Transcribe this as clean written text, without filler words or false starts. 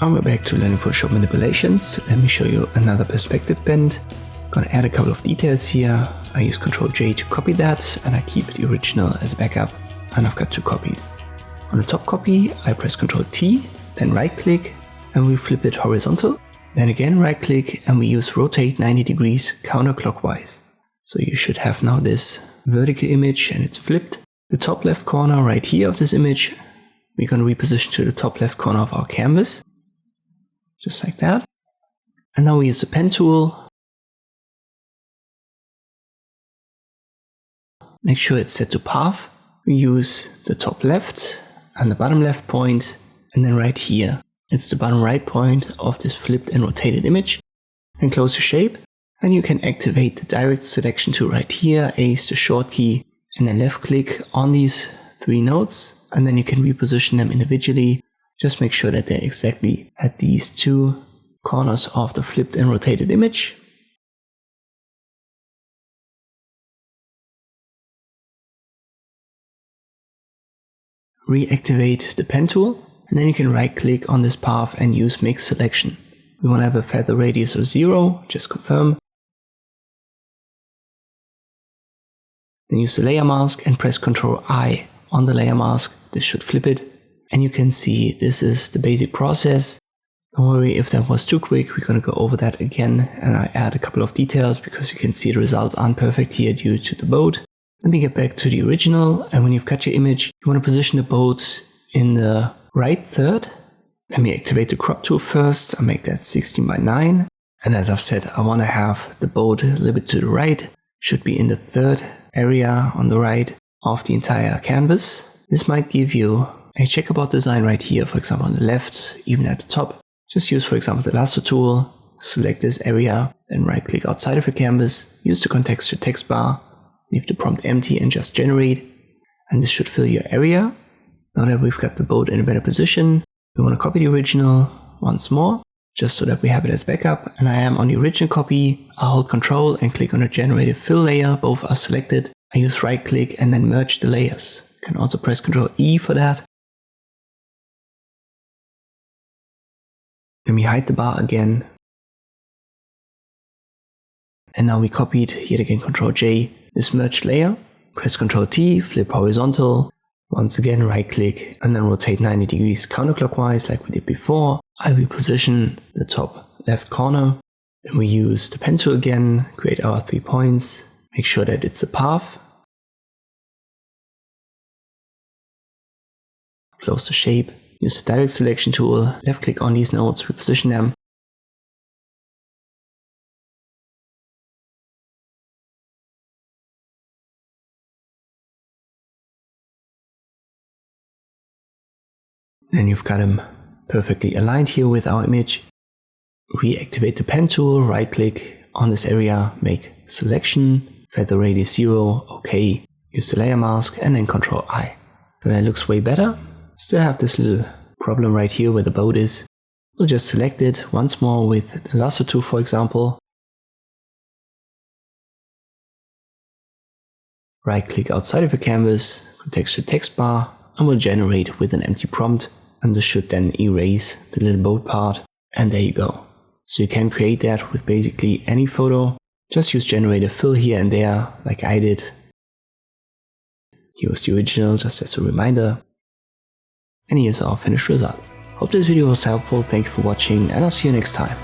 And we're back to learning Photoshop manipulations. Let me show you another perspective bend. I'm gonna add a couple of details here. I use Ctrl J to copy that, and I keep the original as a backup, and I've got 2 copies. On the top copy, I press Ctrl T, then right click, and we flip it horizontal. Then again right click, and we use rotate 90 degrees counterclockwise. So you should have now this vertical image and it's flipped. The top left corner right here of this image, we're going to reposition to the top left corner of our canvas. Just like that. And now we use the pen tool. Make sure it's set to path. We use the top left and the bottom left point, and then right here. It's the bottom right point of this flipped and rotated image. And close the shape. And you can activate the direct selection tool right here. A is the short key, and then left click on these 3 nodes, and then you can reposition them individually. Just make sure that they're exactly at these 2 corners of the flipped and rotated image. Reactivate the pen tool, and then you can right click on this path and use mix selection. We want to have a feather radius of 0, just confirm. Then use the layer mask and press Ctrl I on the layer mask. This should flip it. And you can see this is the basic process. Don't worry if that was too quick, we're going to go over that again, and I add a couple of details because you can see the results aren't perfect here due to the boat. Let me get back to the original, and when you've cut your image, you want to position the boat in the right third. Let me activate the crop tool first. I'll make that 16 by 9. And as I've said, I want to have the boat a little bit to the right. Should be in the 3rd area on the right of the entire canvas. This might give you a checkerboard design right here, for example on the left, even at the top. Just use, for example, the lasso tool, select this area, then right click outside of the canvas, use the contextual text bar, leave the prompt empty and just generate, and this should fill your area. Now that we've got the boat in a better position, we want to copy the original once more, just so that we have it as backup, and I am on the original copy. I hold Ctrl and click on the generated fill layer, both are selected. I use right click and then merge the layers. You can also press Ctrl E for that. Then we hide the bar again. And now we copied, yet again Ctrl J, this merged layer. Press Ctrl T, flip horizontal. Once again right click and then rotate 90 degrees counterclockwise like we did before. I reposition the top left corner. Then we use the pen tool again, create our 3 points. Make sure that it's a path. Close the shape. Use the direct selection tool, left click on these nodes, reposition them. Then you've got them perfectly aligned here with our image. Reactivate the pen tool, right click on this area, make selection, feather radius 0, OK. Use the layer mask and then Ctrl I. So that looks way better. Still have this little problem right here where the boat is. We'll just select it once more with the lasso tool, for example. Right click outside of the canvas, contextual text bar, and we'll generate with an empty prompt. And this should then erase the little boat part. And there you go. So you can create that with basically any photo. Just use generate a fill here and there like I did. Use the original just as a reminder. And here's our finished result. Hope this video was helpful, thank you for watching, and I'll see you next time.